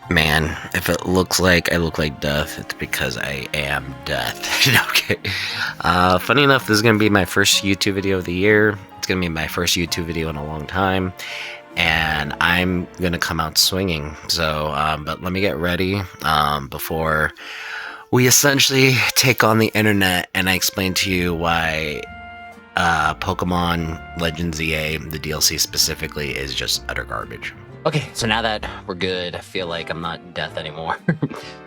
Man, if it looks like I look like death, it's because I am death. Okay. Funny enough, this is gonna be my first YouTube video of the year. It's gonna be my first YouTube video in a long time, and I'm gonna come out swinging. So, but let me get ready before we essentially take on the internet, and I explain to you why Pokemon Legends EA, the DLC specifically, is just utter garbage. Okay, so now that we're good, I feel like I'm not death anymore.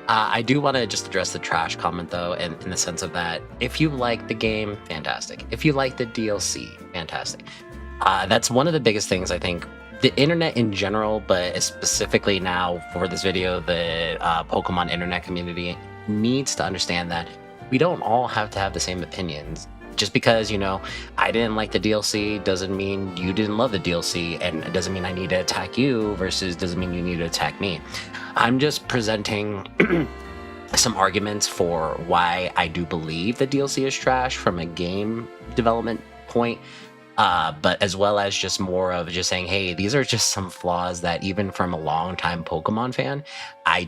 I do want to just address the trash comment though, in the sense of that if you like the game, fantastic. If you like the DLC, fantastic. That's one of the biggest things I think the internet in general, but specifically now for this video, the Pokemon internet community needs to understand that we don't all have to have the same opinions. Just because, I didn't like the DLC doesn't mean you didn't love the DLC, and it doesn't mean I need to attack you versus doesn't mean you need to attack me. I'm just presenting some arguments for why I do believe the DLC is trash from a game development point. But as well as just more of just saying, hey, these are just some flaws that even from a long time Pokemon fan, I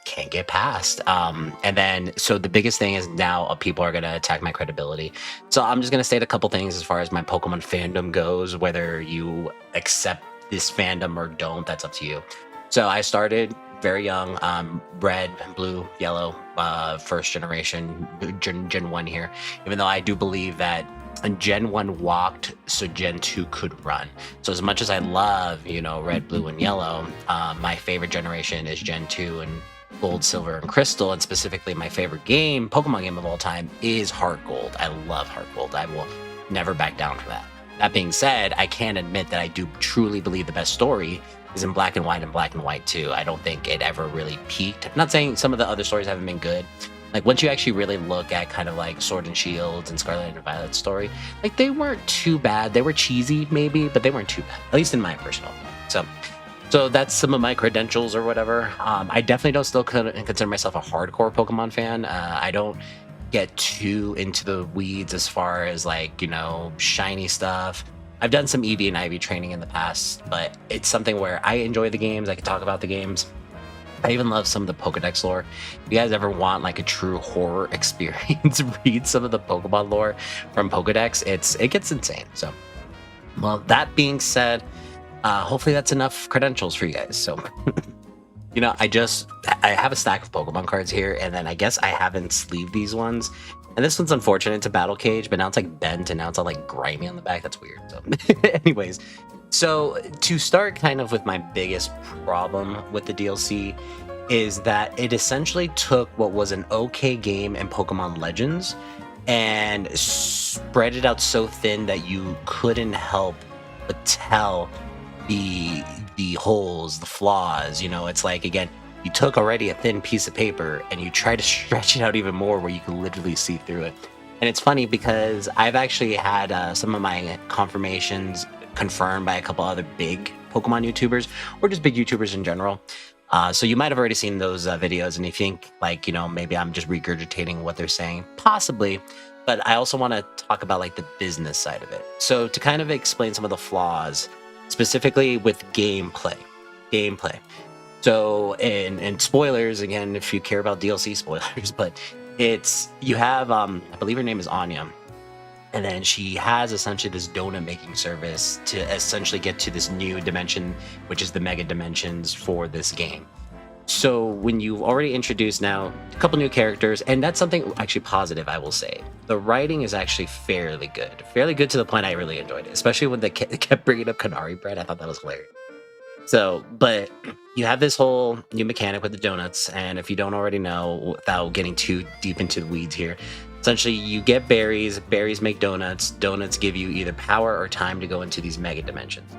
can't get past. And then so the biggest thing is now people are gonna attack my credibility. So I'm just gonna state a couple things as far as my Pokemon fandom goes. Whether you accept this fandom or don't, that's up to you. So I started very young, red, blue, yellow, first generation, Gen 1 here, even though I do believe that Gen 1 walked so Gen 2 could run. So as much as I love, red, blue, and yellow, my favorite generation is Gen 2 and gold, silver, and crystal. And specifically my favorite game, Pokemon game of all time, is Heart Gold. I love Heart Gold. I will never back down from that. That being said, I can admit that I do truly believe the best story is in Black and White and Black and White 2. I don't think it ever really peaked. I'm not saying some of the other stories haven't been good. Like, once you actually really look at kind of like Sword and Shield and Scarlet and Violet's story, like, they weren't too bad. They were cheesy, maybe, but they weren't too bad, at least in my personal opinion. So that's some of my credentials or whatever. I definitely don't still consider myself a hardcore Pokemon fan. I don't get too into the weeds as far as like, shiny stuff. I've done some EV and IV training in the past, but it's something where I enjoy the games. I can talk about the games. I even love some of the Pokedex lore. If you guys ever want like a true horror experience, read some of the Pokemon lore from Pokedex. It gets insane. So, well, that being said, hopefully that's enough credentials for you guys. So, I have a stack of Pokemon cards here, and then I guess I haven't sleeved these ones. And this one's unfortunate. It's a battle cage, but now it's like bent, and now it's all like grimy on the back. That's weird. So, anyways, so to start kind of with my biggest problem with the DLC is that it essentially took what was an okay game in Pokemon Legends and spread it out so thin that you couldn't help but tell the holes, the flaws. It's like, again, you took already a thin piece of paper and you try to stretch it out even more where you can literally see through it. And it's funny because I've actually had some of my confirmations confirmed by a couple other big Pokemon YouTubers or just big YouTubers in general. So you might have already seen those videos, and you think like, maybe I'm just regurgitating what they're saying, possibly. But I also want to talk about like the business side of it. So to kind of explain some of the flaws, specifically with gameplay. So, and spoilers, again, if you care about DLC spoilers, but you have, I believe her name is Anya, and then she has essentially this donut making service to essentially get to this new dimension, which is the mega dimensions for this game. So when you've already introduced now a couple new characters, and that's something actually positive, I will say. The writing is actually fairly good to the point I really enjoyed it, especially when they kept bringing up Canary bread. I thought that was hilarious. So, but you have this whole new mechanic with the donuts, and if you don't already know, without getting too deep into the weeds here, essentially you get berries make donuts give you either power or time to go into these mega dimensions.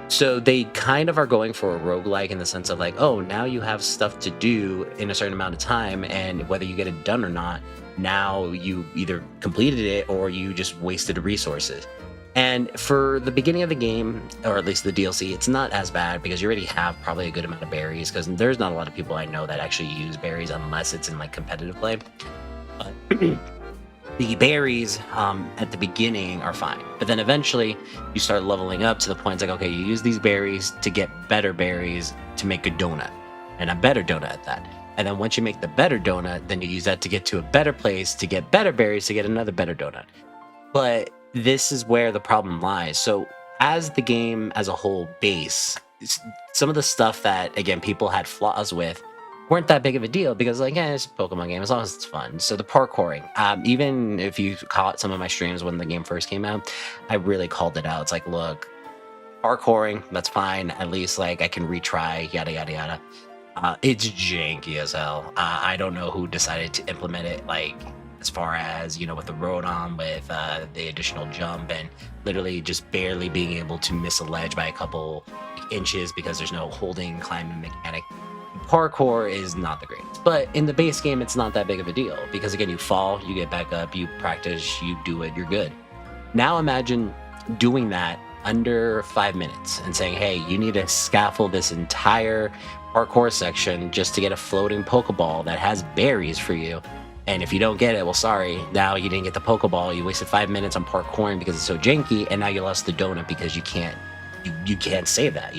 So they kind of are going for a roguelike in the sense of like, oh, now you have stuff to do in a certain amount of time, and whether you get it done or not, now you either completed it or you just wasted resources. And for the beginning of the game, or at least the DLC, it's not as bad because you already have probably a good amount of berries, because there's not a lot of people I know that actually use berries unless it's in like competitive play. But the berries at the beginning are fine, but then eventually you start leveling up to the point it's like, okay, you use these berries to get better berries to make a donut. and a better donut at that. And then once you make the better donut, then you use that to get to a better place to get better berries to get another better donut. But this is where the problem lies. So as the game as a whole base, some of the stuff that again people had flaws with weren't that big of a deal because like it's a Pokemon game as long as it's fun. So the parkouring, even if you caught some of my streams when the game first came out, I really called it out. It's like, look, parkouring, that's fine. At least like I can retry, yada yada yada. It's janky as hell. I don't know who decided to implement it. Like as far as with the Rotom, with the additional jump, and literally just barely being able to miss a ledge by a couple inches because there's no holding climbing mechanic. Parkour is not the greatest, but in the base game, it's not that big of a deal because again, you fall, you get back up, you practice, you do it, you're good. Now imagine doing that under 5 minutes and saying, hey, you need to scaffold this entire parkour section just to get a floating Pokeball that has berries for you. And if you don't get it, well, sorry, now you didn't get the Pokeball. You wasted 5 minutes on parkouring because it's so janky, and now you lost the donut because you can't save that,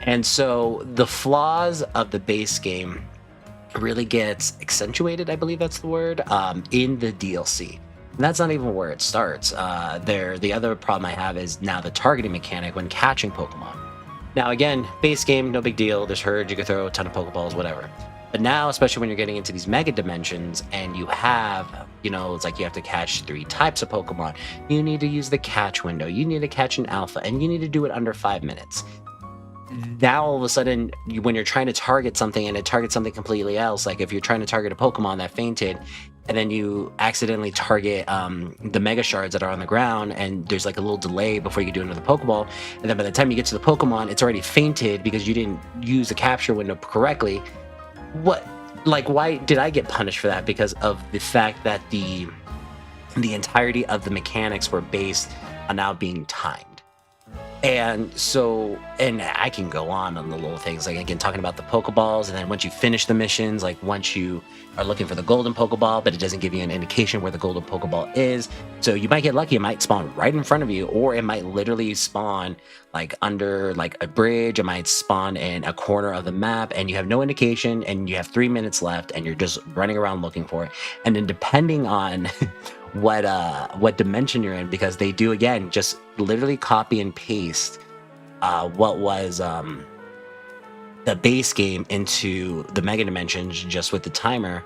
And so the flaws of the base game really gets accentuated, I believe that's the word, in the DLC. And that's not even where it starts. The other problem I have is now the targeting mechanic when catching Pokemon. Now again, base game, no big deal. There's Herd, you can throw a ton of Pokeballs, whatever. But now, especially when you're getting into these mega dimensions and you have, it's like you have to catch 3 types of Pokemon. You need to use the catch window. You need to catch an alpha, and you need to do it under 5 minutes. Now, all of a sudden, when you're trying to target something and it targets something completely else, like if you're trying to target a Pokemon that fainted, and then you accidentally target the Mega Shards that are on the ground, and there's like a little delay before you can do another Pokeball, and then by the time you get to the Pokemon, it's already fainted because you didn't use the capture window correctly. Why did I get punished for that? Because of the fact that the entirety of the mechanics were based on now being timed. And so, and I can go on the little things, like again, talking about the Pokeballs, and then once you finish the missions, like once you are looking for the golden Pokeball, but it doesn't give you an indication where the golden Pokeball is. So you might get lucky, it might spawn right in front of you, or it might literally spawn like under like a bridge, it might spawn in a corner of the map, and you have no indication, and you have 3 minutes left, and you're just running around looking for it. And then depending on what dimension you're in, because they do again just literally copy and paste what was the base game into the mega dimensions just with the timer.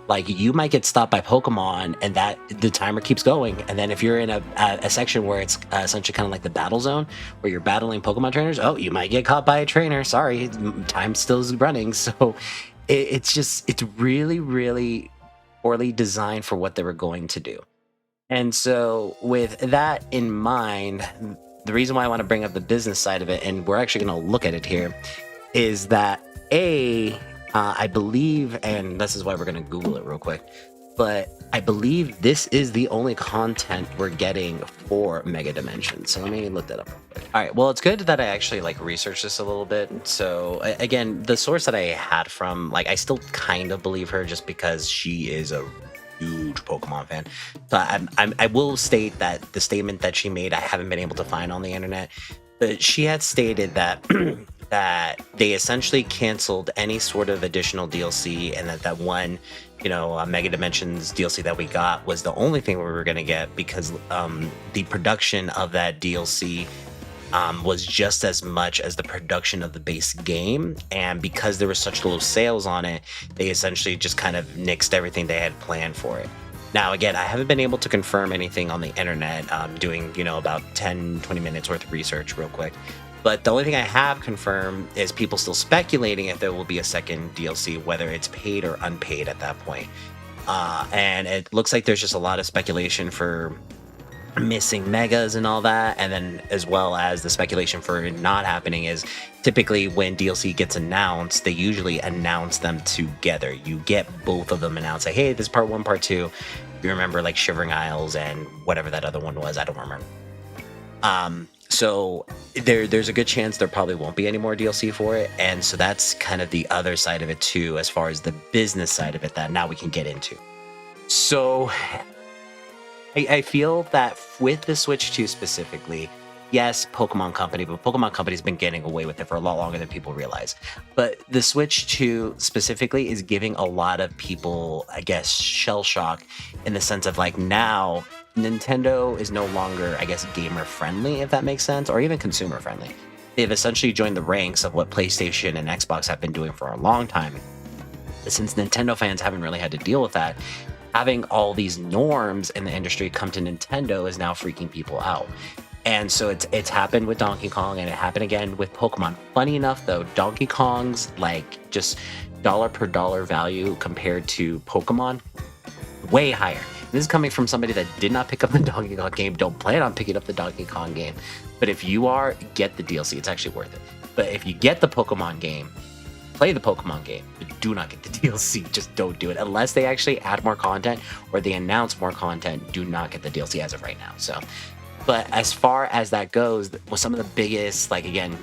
Like you might get stopped by Pokemon and that the timer keeps going, and then if you're in a section where it's essentially kind of like the battle zone where you're battling Pokemon trainers, you might get caught by a trainer, sorry, time still is running. So it's really, really poorly designed for what they were going to do. And so with that in mind, the reason why I want to bring up the business side of it, and we're actually going to look at it here, is that I believe, and this is why we're going to Google it real quick, but I believe this is the only content we're getting for Mega Dimensions. So let me look that up real quick. All right, well, it's good that I actually researched this a little bit. So again, the source that I had from, I still kind of believe her just because she is a huge Pokemon fan. So I will state that the statement that she made, I haven't been able to find on the internet, but she had stated that that they essentially canceled any sort of additional DLC, and that one, Mega Dimensions DLC that we got was the only thing we were going to get because the production of that DLC was just as much as the production of the base game, and because there were such low sales on it, they essentially just kind of nixed everything they had planned for it. Now again, I haven't been able to confirm anything on the internet, doing about 10-20 minutes worth of research real quick, but the only thing I have confirmed is people still speculating if there will be a second DLC, whether it's paid or unpaid at that point. And it looks like there's just a lot of speculation for missing megas and all that, and then as well as the speculation for it not happening is typically when DLC gets announced, they usually announce them together. You get both of them announced, like, hey, this is part 1, part 2. You remember Shivering Isles and whatever that other one was, I don't remember. So there's a good chance there probably won't be any more DLC for it, and so that's kind of the other side of it too, as far as the business side of it that now we can get into. So I feel that with the Switch 2 specifically, yes, Pokemon Company, but Pokemon Company's been getting away with it for a lot longer than people realize. But the Switch 2 specifically is giving a lot of people, I guess, shell shock in the sense of like now Nintendo is no longer, I guess, gamer friendly, if that makes sense, or even consumer friendly. They've essentially joined the ranks of what PlayStation and Xbox have been doing for a long time. But since Nintendo fans haven't really had to deal with that, having all these norms in the industry come to Nintendo is now freaking people out. And so it's happened with Donkey Kong, and it happened again with Pokemon. Funny enough, though, Donkey Kong's like just dollar per dollar value compared to Pokemon way higher. This is coming from somebody that did not pick up the Donkey Kong game, don't plan on picking up the Donkey Kong game. But if you are, get the DLC. It's actually worth it. But if you get the Pokemon game, play the Pokemon game, but do not get the DLC. Just don't do it. Unless they actually add more content or they announce more content, do not get the DLC as of right now. So, but as far as that goes, was some of the biggest, like again,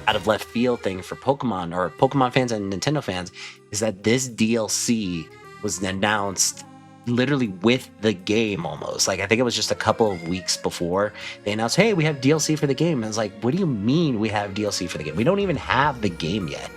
out of left field thing for Pokemon or Pokemon fans and Nintendo fans is that this DLC was announced literally with the game almost. Like I think it was just a couple of weeks before they announced, hey, we have DLC for the game. And I was like, what do you mean we have DLC for the game? We don't even have the game yet.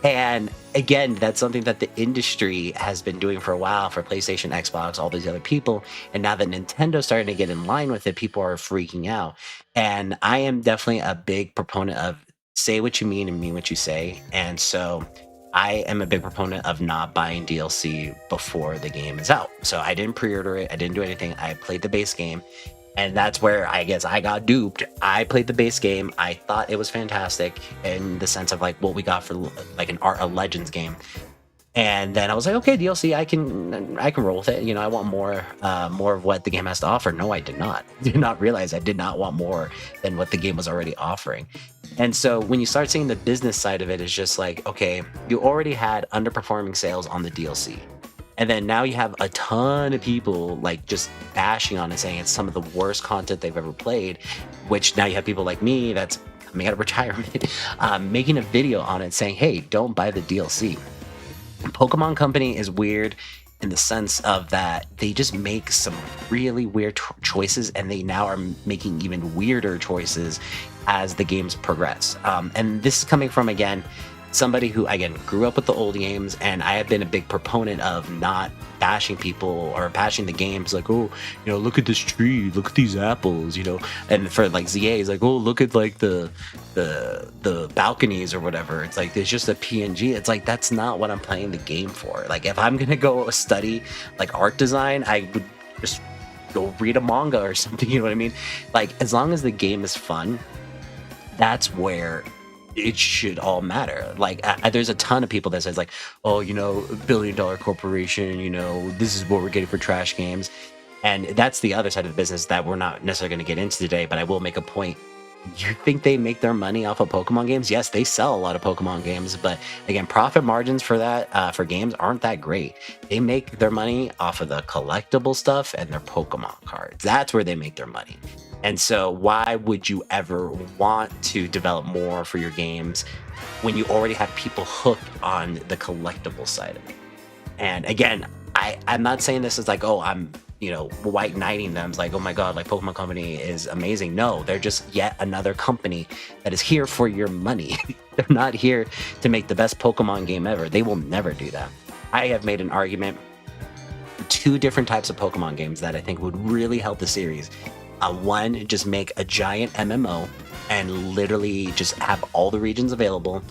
And again, that's something that the industry has been doing for a while for PlayStation, Xbox, all these other people. And now that Nintendo's starting to get in line with it, people are freaking out. And I am definitely a big proponent of say what you mean and mean what you say. And so I am a big proponent of not buying DLC before the game is out. So I didn't pre-order it. I didn't do anything. I played the base game. And that's where I guess I got duped. I played the base game. I thought it was fantastic in the sense of like what we got for like an Art of Legends game. And then I was like, okay, DLC, I can roll with it. You know, I want more of what the game has to offer. No, I did not. Did not realize I did not want more than what the game was already offering. And so when you start seeing the business side of it, it's just like, okay, you already had underperforming sales on the DLC. And then now you have a ton of people like just bashing on it, saying it's some of the worst content they've ever played, which now you have people like me that's coming out of retirement, making a video on it saying, hey, don't buy the DLC. Pokemon Company is weird in the sense of that they just make some really weird choices, and they now are making even weirder choices as the games progress. And this is coming from, again, somebody who, again, grew up with the old games, and I have been a big proponent of not bashing people or bashing the games like, oh, you know, look at this tree, look at these apples, you know. And for like ZA, it's like, oh, look at like the balconies or whatever. It's like it's just a PNG. It's like that's not what I'm playing the game for. Like if I'm gonna go study like art design, I would just go read a manga or something, you know what I mean? Like as long as the game is fun, that's where it should all matter. Like there's a ton of people that says like, oh, you know, $1 billion corporation, you know, this is what we're getting for trash games. And that's the other side of the business that we're not necessarily going to get into today, but I will make a point. You think they make their money off of Pokemon games? Yes, they sell a lot of Pokemon games, but again, profit margins for that for games aren't that great. They make their money off of the collectible stuff and their Pokemon cards. That's where they make their money. And so why would you ever want to develop more for your games when you already have people hooked on the collectible side of it? And again, I'm not saying this is like, oh, I'm, you know, white knighting them. It's like, oh my God, like Pokemon Company is amazing. No, they're just yet another company that is here for your money. They're not here to make the best Pokemon game ever. They will never do that. I have made an argument for two different types of Pokemon games that I think would really help the series. One, just make a giant MMO and literally just have all the regions available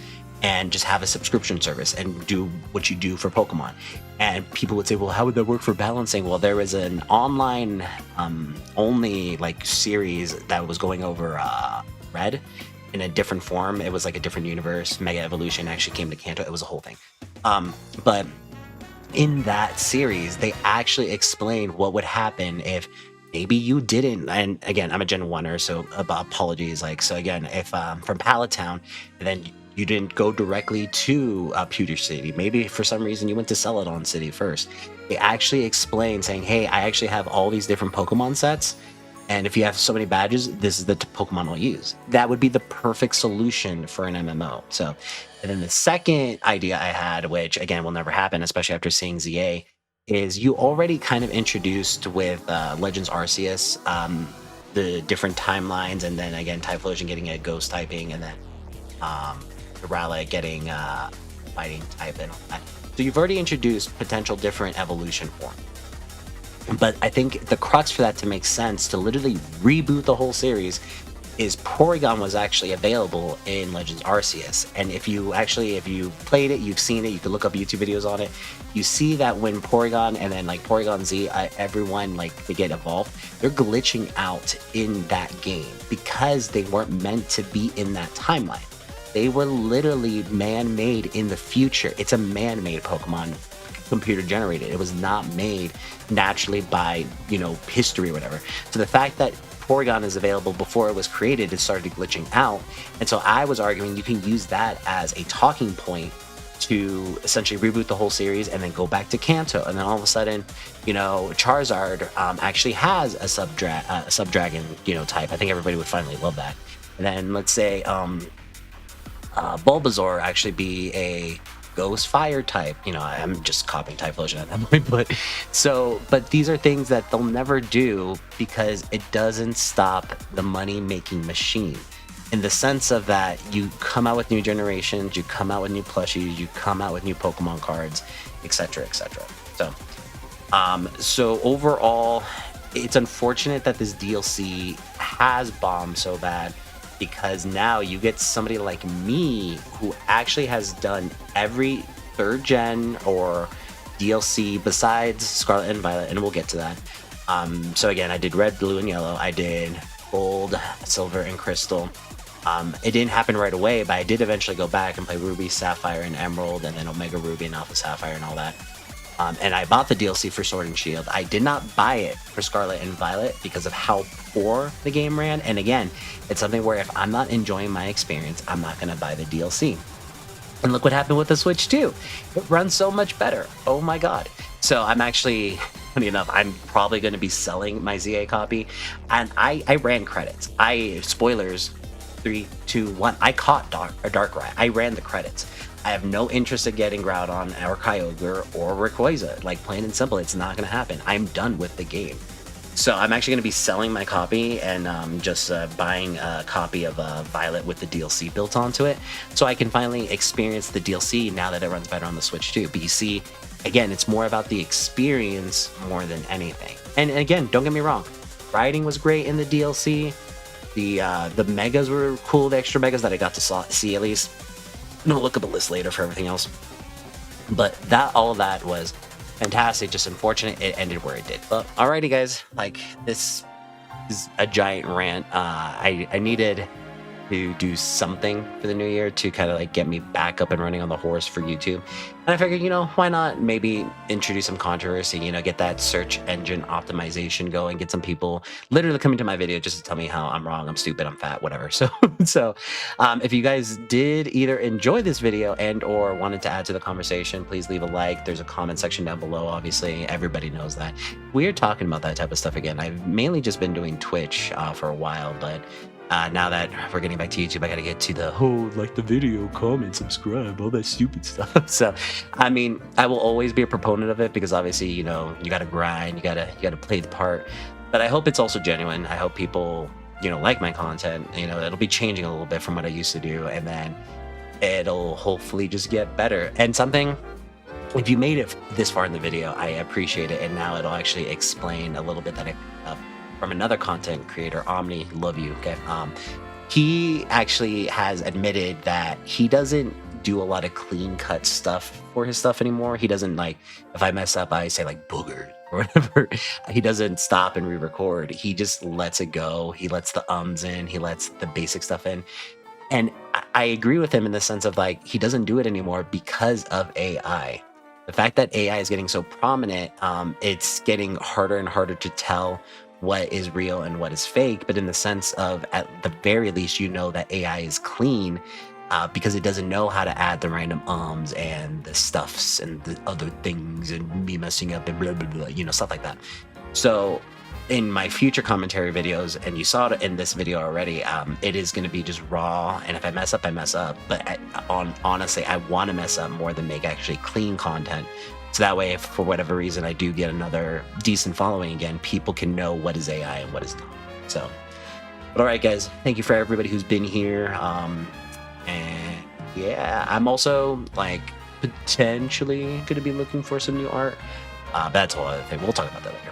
and just have a subscription service and do what you do for Pokemon. And people would say, well, how would that work for balancing? Well, there was an online only like series that was going over Red in a different form. It was like a different universe. Mega Evolution actually came to Kanto. It was a whole thing. But in that series, they actually explained what would happen if maybe you didn't. And again, I'm a Gen 1er, so apologies. Like, so again, if from Pallet Town, and then you didn't go directly to Pewter City. Maybe for some reason you went to Celadon City first. They actually explain saying, hey, I actually have all these different Pokemon sets. And if you have so many badges, this is the Pokemon I'll use. That would be the perfect solution for an MMO. So, and then the second idea I had, which again will never happen, especially after seeing ZA, is you already kind of introduced with Legends Arceus the different timelines, and then again Typhlosion getting a ghost typing, and then Rowlet getting fighting type and all that. So you've already introduced potential different evolution forms. But I think the crux for that to make sense, to literally reboot the whole series, is Porygon was actually available in Legends Arceus. And if you played it, you've seen it, you can look up YouTube videos on it, you see that when Porygon and then like Porygon Z, everyone like they get evolved, they're glitching out in that game because they weren't meant to be in that timeline. They were literally man-made in the future. It's a man-made Pokemon, computer generated. It was not made naturally by, history or whatever. So the fact that Porygon is available before it was created, it started glitching out. And so I was arguing you can use that as a talking point to essentially reboot the whole series and then go back to Kanto. And then all of a sudden, Charizard actually has a sub-dragon, type. I think everybody would finally love that. And then let's say Bulbasaur actually be a ghost fire type. I'm just copying Typhlosion at that point, but these are things that they'll never do because it doesn't stop the money making machine, in the sense of that you come out with new generations, you come out with new plushies, you come out with new Pokemon cards, etc. So overall, it's unfortunate that this DLC has bombed so bad, because now you get somebody like me who actually has done every third gen or DLC besides Scarlet and Violet, and we'll get to that. So again, I did Red, Blue, and Yellow. I did Gold, Silver, and Crystal. It didn't happen right away, but I did eventually go back and play Ruby, Sapphire, and Emerald, and then Omega Ruby and Alpha Sapphire and all that. And I bought the DLC for Sword and Shield. I did not buy it for Scarlet and Violet because of how poor the game ran. And again, it's something where if I'm not enjoying my experience, I'm not going to buy the DLC. And look what happened with the Switch 2. It runs so much better. Oh my god. So I'm actually, funny enough, I'm probably going to be selling my ZA copy. And I ran credits. Spoilers, 3, 2, 1. I caught Darkrai. I ran the credits. I have no interest in getting Groudon or Kyogre or Rayquaza. Like, plain and simple, it's not going to happen. I'm done with the game. So I'm actually going to be selling my copy and just buying a copy of Violet with the DLC built onto it, so I can finally experience the DLC now that it runs better on the Switch too. But you see, again, it's more about the experience more than anything. And again, don't get me wrong, riding was great in the DLC. The megas were cool, the extra megas that I got to see at least. No, look up a list later for everything else. But all of that was fantastic, just unfortunate it ended where it did. But alrighty guys, like, this is a giant rant. I needed to do something for the new year to kind of like get me back up and running on the horse for YouTube. And I figured, why not maybe introduce some controversy, get that search engine optimization going, get some people literally coming to my video just to tell me how I'm wrong, I'm stupid, I'm fat, whatever. So if you guys did either enjoy this video and or wanted to add to the conversation, please leave a like. There's a comment section down below. Obviously, everybody knows that we're talking about that type of stuff again. I've mainly just been doing Twitch for a while, but now that we're getting back to YouTube, I gotta get to the like the video, comment, subscribe, all that stupid stuff. So, I mean, I will always be a proponent of it because obviously, you gotta grind, you gotta play the part. But I hope it's also genuine. I hope people, like my content. It'll be changing a little bit from what I used to do, and then it'll hopefully just get better. And something, if you made it this far in the video, I appreciate it. And now it'll actually explain a little bit that from another content creator, Omni, love you, okay? He actually has admitted that he doesn't do a lot of clean cut stuff for his stuff anymore. He doesn't, like, if I mess up, I say like booger or whatever. He doesn't stop and re-record. He just lets it go. He lets the ums in. He lets the basic stuff in. And I agree with him in the sense of, like, he doesn't do it anymore because of AI. The fact that AI is getting so prominent, it's getting harder and harder to tell what is real and what is fake. But in the sense of, at the very least, that AI is clean because it doesn't know how to add the random ums and the stuffs and the other things and me messing up and blah, blah, blah, stuff like that. So in my future commentary videos, and you saw it in this video already, it is going to be just raw. And if I mess up, I mess up. But honestly, I want to mess up more than make actually clean content. So that way, if for whatever reason I do get another decent following again, people can know what is AI and what is not. So But all right, guys, thank you for everybody who's been here. And yeah, I'm also like potentially going to be looking for some new art. But that's a whole other thing. We'll talk about that later.